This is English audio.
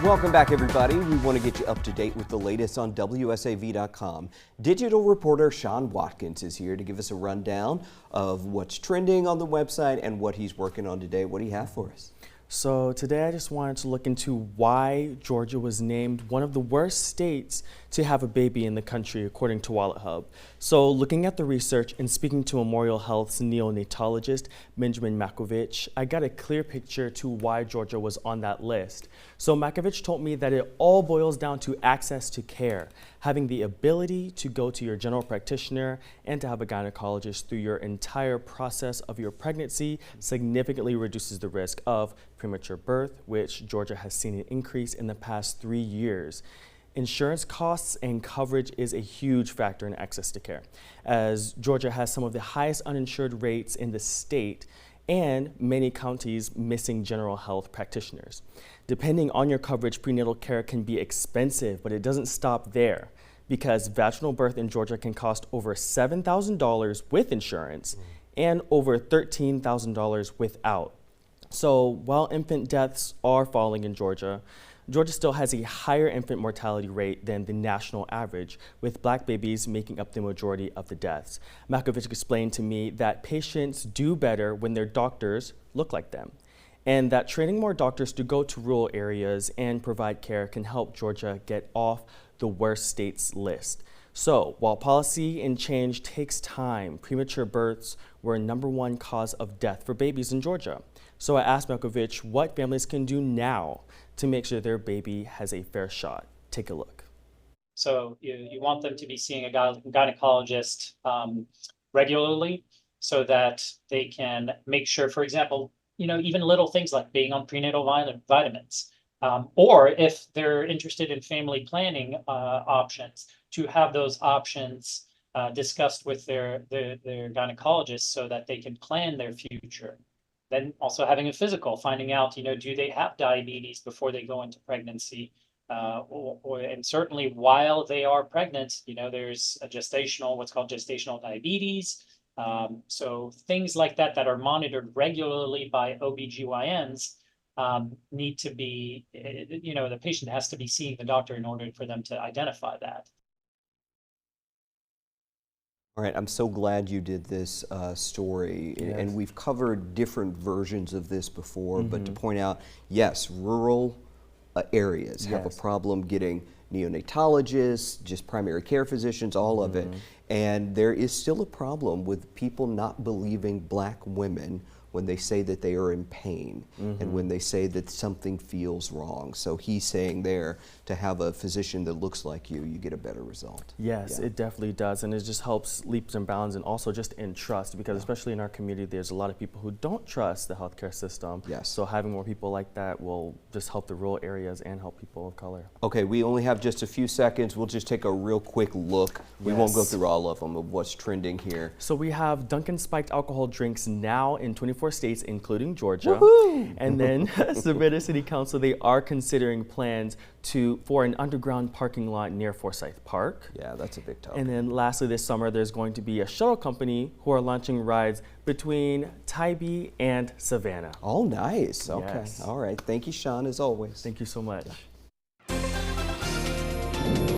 Welcome back, everybody. We want to get you up to date with the latest on WSAV.com. Digital reporter Sean Watkins is here to give us a rundown of what's trending on the website and what he's working on today. What do you have for us? So today I just wanted to look into why Georgia was named one of the worst states to have a baby in the country, according to Wallet Hub. So looking at the research and speaking to Memorial Health's neonatologist, Benjamin Makovich, I got a clear picture to why Georgia was on that list. So Makovich told me that it all boils down to access to care, having the ability to go to your general practitioner and to have a gynecologist through your entire process of your pregnancy significantly reduces the risk of premature birth, which Georgia has seen an increase in the past 3 years. Insurance costs and coverage is a huge factor in access to care, as Georgia has some of the highest uninsured rates in the state and many counties missing general health practitioners. Depending on your coverage, prenatal care can be expensive, but it doesn't stop there, because vaginal birth in Georgia can cost over $7,000 with insurance and over $13,000 without. So while infant deaths are falling in Georgia, Georgia still has a higher infant mortality rate than the national average, with black babies making up the majority of the deaths. Makovich explained to me that patients do better when their doctors look like them, and that training more doctors to go to rural areas and provide care can help Georgia get off the worst states list. So while policy and change takes time, premature births were a #1 cause of death for babies in Georgia. So I asked Makovich what families can do now to make sure their baby has a fair shot. Take a look. So you want them to be seeing a gynecologist regularly so that they can make sure, for example, even little things like being on prenatal vitamins, or if they're interested in family planning options, to have those options discussed with their gynecologist so that they can plan their future. Then also having a physical, finding out, do they have diabetes before they go into pregnancy? And certainly while they are pregnant, there's what's called gestational diabetes. So things like that are monitored regularly by OBGYNs need to be, the patient has to be seeing the doctor in order for them to identify that. All right, I'm so glad you did this story, Yes. and we've covered different versions of this before, but to point out, yes, rural areas have a problem getting neonatologists, just primary care physicians, all of it, and there is still a problem with people not believing black women when they say that they are in pain and when they say that something feels wrong. So he's saying there, to have a physician that looks like you get a better result. Yes, it definitely does, and it just helps leaps and bounds, and also just in trust, because especially in our community, there's a lot of people who don't trust the healthcare system. Yes. So having more people like that will just help the rural areas and help people of color. Okay, we only have just a few seconds. We'll just take a real quick look. We won't go through all of them, of what's trending here. So we have Dunkin' spiked alcohol drinks now in 24 states, including Georgia. Woohoo! And then Savannah City Council, they are considering plans for an underground parking lot near Forsyth Park. Yeah, that's a big topic. And then lastly, this summer, there's going to be a shuttle company who are launching rides between Tybee and Savannah. Oh, nice. Okay. Yes. All right. Thank you, Sean, as always. Thank you so much.